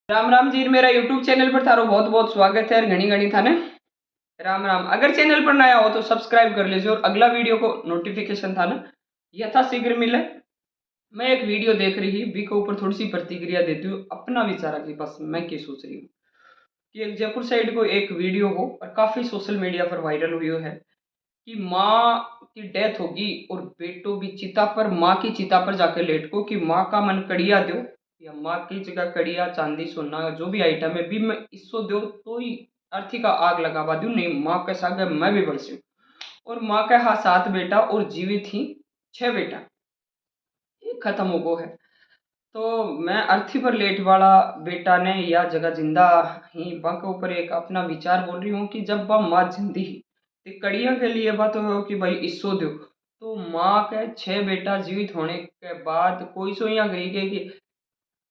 राम राम जी, मेरा YouTube channel पर थारो बहुत बहुत स्वागत है और घनी घनी थाने राम राम। अगर चैनल पर नया हो तो सब्सक्राइब कर लीजिए और अगला वीडियो को नोटिफिकेशन था ना यथाशीघ्र मिले। मैं एक वीडियो देख रही बी के ऊपर थोड़ी सी प्रतिक्रिया देती हूँ, अपना विचार की बस मैं क्या सोच रही हूँ कि एक जयपुर साइड को एक वीडियो हो और काफी सोशल मीडिया पर वायरल हुई है कि माँ की डेथ होगी और बेटो भी चिता पर, माँ की चिता पर जाकर लेट को कि माँ का मन कड़िया दो या माँ की जगह कड़िया चांदी सोना जो भी आइटम है भी मैं इसको दो तो ही अर्थी का आग लगावा दूं, नहीं माँ के साथ मैं भी बरसूं। और माँ के हाथ 7 बेटा और जीवित ही 6 बेटा, ये खत्म हो गो है। तो मैं अर्थी पर लेट वाला बेटा ने या जगह जिंदा ही बा के ऊपर एक अपना विचार बोल रही हूँ कि जब बा माँ जिंदी ही तो कड़िया के लिए बात हो कि भाई इसो दो। तो माँ के 6 बेटा जीवित होने के बाद कोई सो यहाँ गई के कि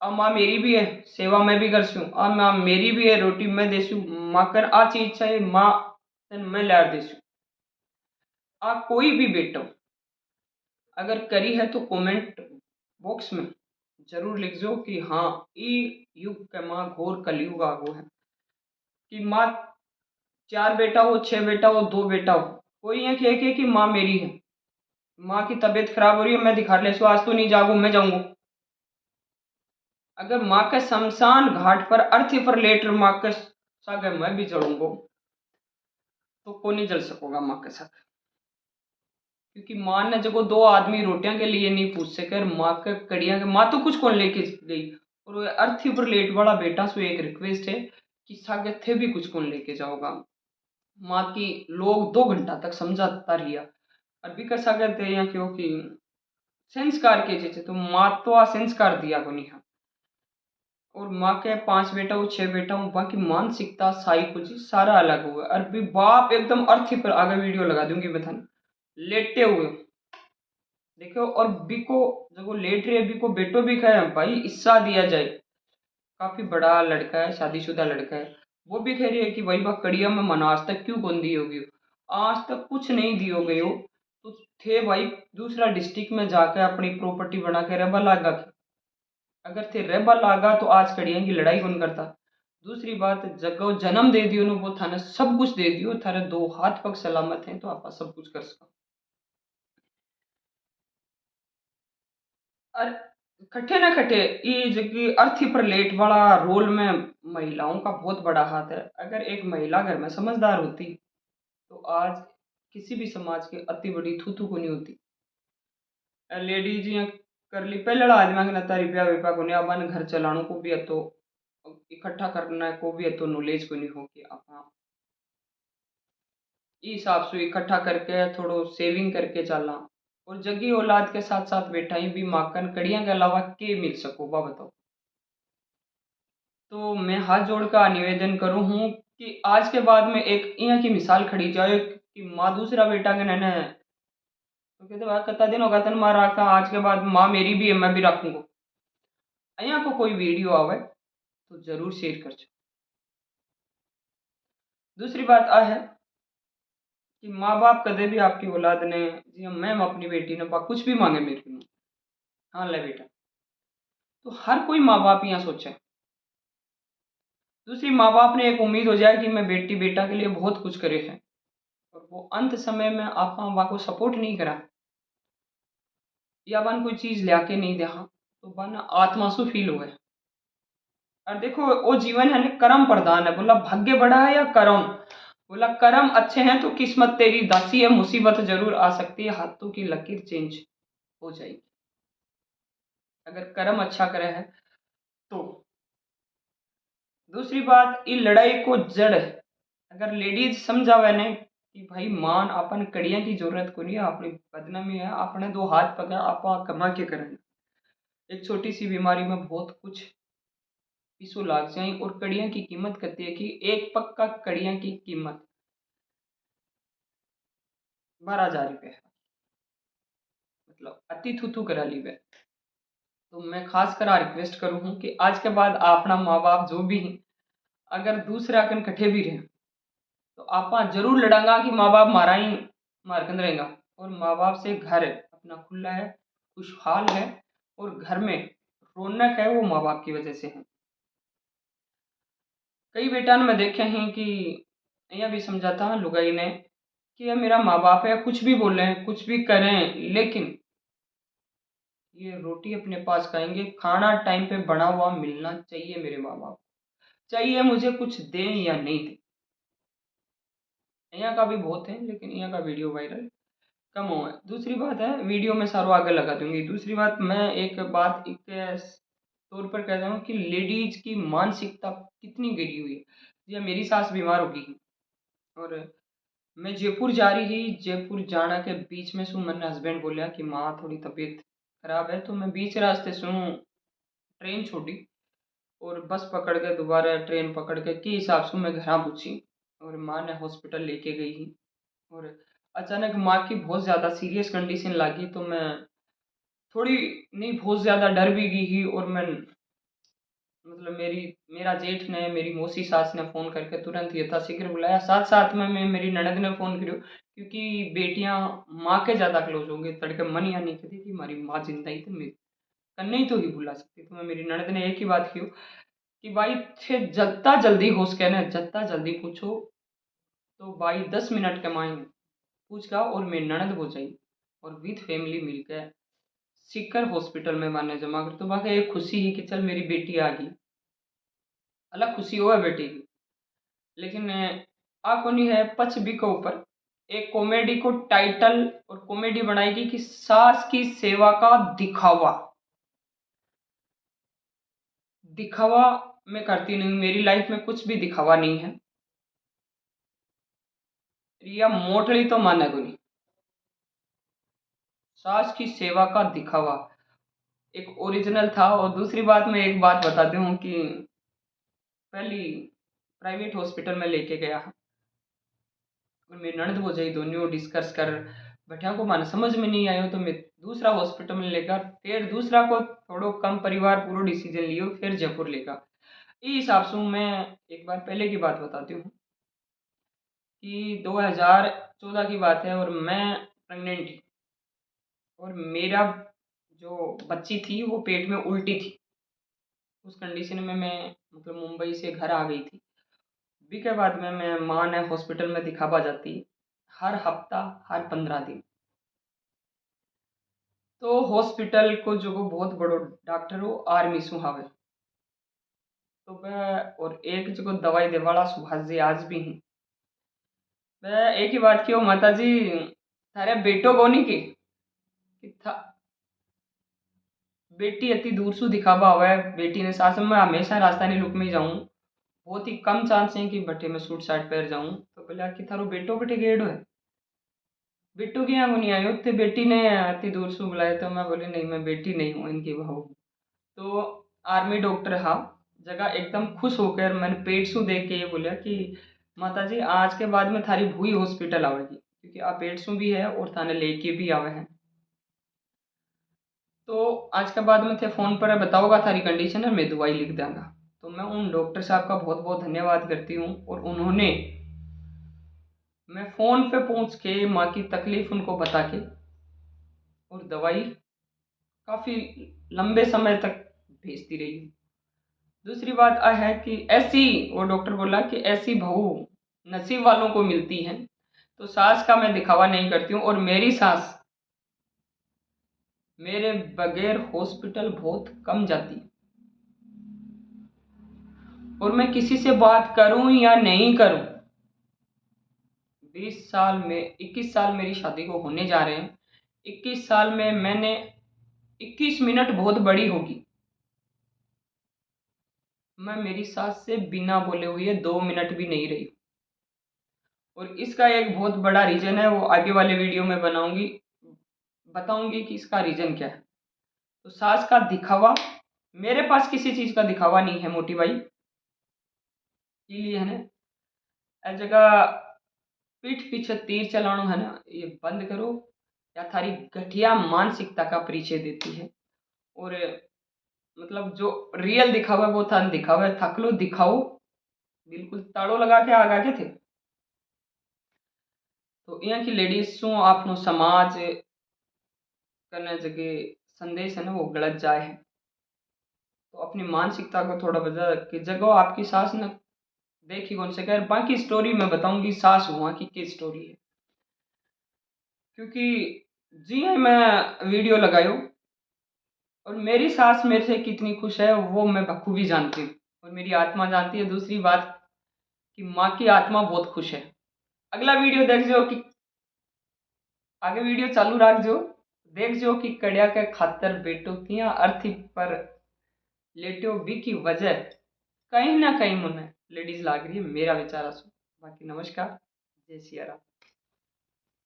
अब माँ मेरी भी है सेवा मैं भी करती हूँ, अब माँ मेरी भी है रोटी मैं देसू, माँ कर आ चीज चाहिए माँ तन मैं लार देसू। आ कोई भी बेटा अगर करी है तो कमेंट बॉक्स में जरूर लिख दो कि हाँ ई युग के माँ घोर कलयुग आगो है कि माँ 4 बेटा हो 6 बेटा हो 2 बेटा हो कोई ये कह के कि माँ मेरी है, माँ की तबीयत खराब हो रही है मैं दिखा ले सो आज तो नहीं जागू मैं जाऊंगा। अगर माँ के शमशान घाट पर अर्थी पर लेटर माँ के सागे मैं भी चढ़ूंगा तो कौन नहीं जल सकोगा माँ के साथ, क्योंकि माँ ने जब 2 आदमी रोटियां के लिए नहीं पूछ सके और माँ के कड़िया के माँ तो कुछ कौन लेके गई। और वो अर्थी पर लेट वाला बेटा सो एक रिक्वेस्ट है कि सागे थे भी कुछ कौन लेके जाओगा। माँ की लोग 2 घंटा तक समझाता रहिया अरबी का सागर थे यहाँ क्योंकि संस्कार के चीज तो माँ तो आ संस्कार दिया को नहीं। और माँ के 5 बेटा वो 6 बेटा हूँ बाकी मानसिकता साई कुछ सारा अलग हुआ और भी बाप एकदम अर्थी पर आगे वीडियो लगा दूंगी मैं थाने लेटे हुए देखो। और बिको जब वो लेट रहे बिको बेटो भी कहे भाई हिस्सा दिया जाए, काफी बड़ा लड़का है शादीशुदा लड़का है, वो भी कह रही है कि भाई बा कड़िया में मना आज तक क्यों कौन दी होगी, आज तक कुछ नहीं दी हो गई हो तो थे भाई दूसरा डिस्ट्रिक्ट में जाकर अपनी प्रॉपर्टी बना के रहबा लागा। अगर थे रहबा लागा तो आज कड़िया की लड़ाई कौन करता। दूसरी बात जगह जन्म दे दियो ना वो थाने सब कुछ दे दियो थारे 2 हाथ पग सलामत हैं तो आप सब कुछ कर सको। और कट्ठे ना कट्ठे ये जो कि अर्थी पर लेट वाला रोल में महिलाओं का बहुत बड़ा हाथ है। अगर एक महिला घर में समझदार होती तो आज किसी भी समाज की अति बड़ी थूथू को नहीं होती। लेडीज यहाँ कर ली पहले आदमी के नता रुपया विपया को नहीं अपन घर चलाने को भी है तो इकट्ठा करना को भी है तो नॉलेज को नहीं हो कि आप इस हिसाब से इकट्ठा करके थोड़ो सेविंग करके चलना। और जगी औलाद के साथ साथ बैठा ही भी माकन कड़ियां के अलावा के मिल सको बा बताओ। तो मैं हाथ जोड़ का निवेदन करूं हूं कि आज के बाद में एक यहाँ की मिसाल खड़ी जाए कि माँ दूसरा बेटा के नैने तो कहते भाई कितना दिन होगा तेन माँ रखा आज के बाद माँ मेरी भी है मैं भी रखूंगा। यहाँ को कोई वीडियो आवे तो जरूर शेयर कर। दूसरी बात आ है कि माँ बाप कदे भी आपकी औलाद ने जी मैम अपनी बेटी ने कुछ भी मांगे मेरे को हाँ ले बेटा, तो हर कोई माँ बाप यहाँ सोचे। दूसरी माँ बाप ने एक उम्मीद हो जाए कि मैं बेटी बेटा के लिए बहुत कुछ करे है और वो अंत समय में आप माँ बाप को सपोर्ट नहीं करा या बन कोई चीज लाके नहीं दे तो बन आत्मा सु फील हुआ। और देखो वो जीवन है ना कर्म प्रधान है, बोला भाग्य बड़ा है या कर्म, बोला कर्म अच्छे हैं तो किस्मत तेरी दासी है, मुसीबत जरूर आ सकती है हाथों की लकीर चेंज हो जाएगी अगर कर्म अच्छा करे है तो। दूसरी बात ये लड़ाई को जड़ है अगर लेडीज समझावे ने कि भाई मान अपन कड़िया की जरूरत को नहीं है अपनी बदनामी है अपने 2 हाथ पकड़ आप कमा के करें। एक छोटी सी बीमारी में बहुत कुछ पीसो लाग जाए और कड़िया की कीमत कहती है कि एक पक्का कड़िया की कीमत 12,000 रुपये है, मतलब अति थुथु करा ली वे। तो मैं खास कर रिक्वेस्ट करूँ हूँ कि आज के बाद अपना माँ बाप जो भी हैं अगर दूसरे अकन कट्ठे भी रहे तो आप जरूर लड़ांगा कि माँ बाप मारा ही मारकन रहेगा। और माँ बाप से घर अपना खुला है खुशहाल है और घर में रौनक है वो माँ बाप की वजह से है। कई बेटा ने मैं देखे हैं कि यहाँ भी समझाता हूँ लुगाई ने कि ये मेरा माँ बाप है, कुछ भी बोलें कुछ भी करें, लेकिन ये रोटी अपने पास खाएंगे, खाना टाइम पे बना हुआ मिलना चाहिए मेरे माँ बाप, चाहिए मुझे कुछ दें या नहीं दें। यहाँ का भी बहुत है, लेकिन यहाँ का वीडियो वायरल कम हुआ है। दूसरी बात है, वीडियो में सारों आगे लगा दूंगी। दूसरी बात, मैं एक बात एक तौर पर कहता हूँ कि लेडीज की मानसिकता कितनी गिरी हुई है। या मेरी सास बीमार होगी और मैं जयपुर जा रही थी, जयपुर जाना के बीच में सु मैंने हस्बैंड बोलिया कि माँ थोड़ी तबीयत खराब है, तो मैं बीच रास्ते सु ट्रेन छोड़ी और बस पकड़ के दोबारा ट्रेन पकड़ के की हिसाब से मैं घर पूछी और माँ ने हॉस्पिटल लेके गई ही। और अचानक माँ की बहुत ज़्यादा सीरियस कंडीशन लगी, तो मैं थोड़ी नहीं बहुत ज़्यादा डर भी गई ही। और मैं मतलब मेरा जेठ ने, मेरी मौसी सास ने फ़ोन करके तुरंत यथाशीघ्र बुलाया। साथ साथ में मेरी ननद ने फ़ोन करो, क्योंकि बेटियां माँ के ज़्यादा क्लोज होंगी। तड़के मन या नहीं कहती कि हमारी माँ जिंदा ही तो मेरी कन्ने ही तो ही बुला सकती। तो मैं मेरी ननद ने एक ही बात की कि भाई थे जितना जल्दी हो सके ना, जितना जल्दी पूछो। तो भाई 10 मिनट के मांग पूछ का और मेरी ननद हो जाई और विथ फैमिली मिलकर सीकर हॉस्पिटल में माने जमा कर। तो बाकी एक खुशी ही कि चल मेरी बेटी आ गई, अलग खुशी हो है बेटी की। लेकिन आ नहीं है पच बी के ऊपर एक कॉमेडी को टाइटल और कॉमेडी बनाएगी कि सास की सेवा का दिखावा। दिखावा मैं करती नहीं हूँ, मेरी लाइफ में कुछ भी दिखावा नहीं है। रिया मोटली तो माने को नहीं, सास की सेवा का दिखावा एक ओरिजिनल था। और दूसरी बात, मैं एक बात बताती हूँ कि पहली प्राइवेट हॉस्पिटल में लेके गया और मेरी ननद हो जाई, दोनों डिस्कस कर बैठा को माने समझ में नहीं आयो, तो मैं दूसरा हॉस्पिटल में लेकर फिर दूसरा को थोड़ो कम परिवार पूरा डिसीजन लियो, फिर जयपुर लेकर। इस हिसाब से मैं एक बार पहले की बात बताती हूँ कि 2014 की बात है और मैं प्रेग्नेंट थी और मेरा जो बच्ची थी वो पेट में उल्टी थी। उस कंडीशन में मैं मतलब मुंबई से घर आ गई थी। बी के बाद में मैं माँ ने हॉस्पिटल में दिखावा जाती हर हफ्ता, हर 15 दिन। तो हॉस्पिटल को जो को बहुत बड़ो डॉक्टर हो आर्मी सुहावे। तो वह और एक जो को दवाई दे वाला सुभाष जी आज भी हैं। वह एक ही बात की हो, माता जी थारे बेटो को नहीं कि था बेटी इतनी दूर से दिखावा हुआ है। बेटी ने सास में हमेशा राजस्थानी लुक में ही जाऊँ, बहुत ही कम चांस है कि बटे में सूट साट पहन जाऊँ। तो बोला कि थारो बेटो बटे गेड़ो है, बिट्टू की यहाँ को नहीं आई हो, तो बेटी ने इतनी दूर से बुलाया। तो मैं बोली नहीं, मैं बेटी नहीं हूँ, इनकी बहू हूँ। तो आर्मी डॉक्टर हाँ जगह एकदम खुश होकर मैंने पेट सू देख के ये बोला कि माता जी आज के बाद में थारी भूई हॉस्पिटल आवेगी, क्योंकि आप पेट सू भी है और थाने लेके भी आवे हैं। तो आज के बाद में थे फ़ोन पर बताओगा थारी कंडीशन है, मैं दवाई लिख दूंगा। तो मैं उन डॉक्टर साहब का बहुत बहुत धन्यवाद करती हूँ। और उन्होंने मैं फ़ोन पे पूछ के माँ की तकलीफ़ उनको बता के और दवाई काफ़ी लंबे समय तक भेजती रही। दूसरी बात है कि ऐसी वो डॉक्टर बोला कि ऐसी बहू नसीब वालों को मिलती है। तो सास का मैं दिखावा नहीं करती हूँ और मेरी सास मेरे बगैर हॉस्पिटल बहुत कम जाती है। और मैं किसी से बात करूं या नहीं करूं, 20 साल में 21 साल मेरी शादी को होने जा रहे हैं। 21 साल में मैंने 21 मिनट बहुत बड़ी होगी, मैं मेरी सास से बिना बोले हुए 2 मिनट भी नहीं रही। और इसका एक बहुत बड़ा रीज़न है, वो आगे वाले वीडियो में बताऊंगी कि इसका रीज़न क्या है। तो सास का दिखावा, मेरे पास किसी चीज़ का दिखावा नहीं है मोटी भाई, इसलिए है ना हर जगह पीठ पीछे तीर चलाना है ना, ये बंद करो या थारी घटिया मानसिकता का परिचय देती है। और मतलब जो रियल दिखावा वो था दिखावा, थक लो दिखाओ, बिल्कुल ताड़ो लगा के आगा के थे। तो यहाँ की लेडीज शू आपनो समाज करने जगह संदेश है ना वो गलत जाए है। तो अपनी मानसिकता को थोड़ा बदल कि जगह आपकी सास न देखी कौन से खैर बाकी स्टोरी मैं बताऊंगी सास हुआ की स्टोरी है, क्योंकि जी है मैं वीडियो लगायो और मेरी सास मेरे से कितनी खुश है वो मैं बखूबी जानती हूँ और मेरी आत्मा जानती है। दूसरी बात कि माँ की आत्मा बहुत खुश है। अगला वीडियो देख जो कि आगे वीडियो चालू रख जो, देख जो कि कड़िया के खातर बेटो किया अर्थी पर लेट्यो बी की वजह कहीं ना कहीं मुन्ने लेडीज लाग रही है, मेरा विचार सु। बाकी नमस्कार, जय सिया राम।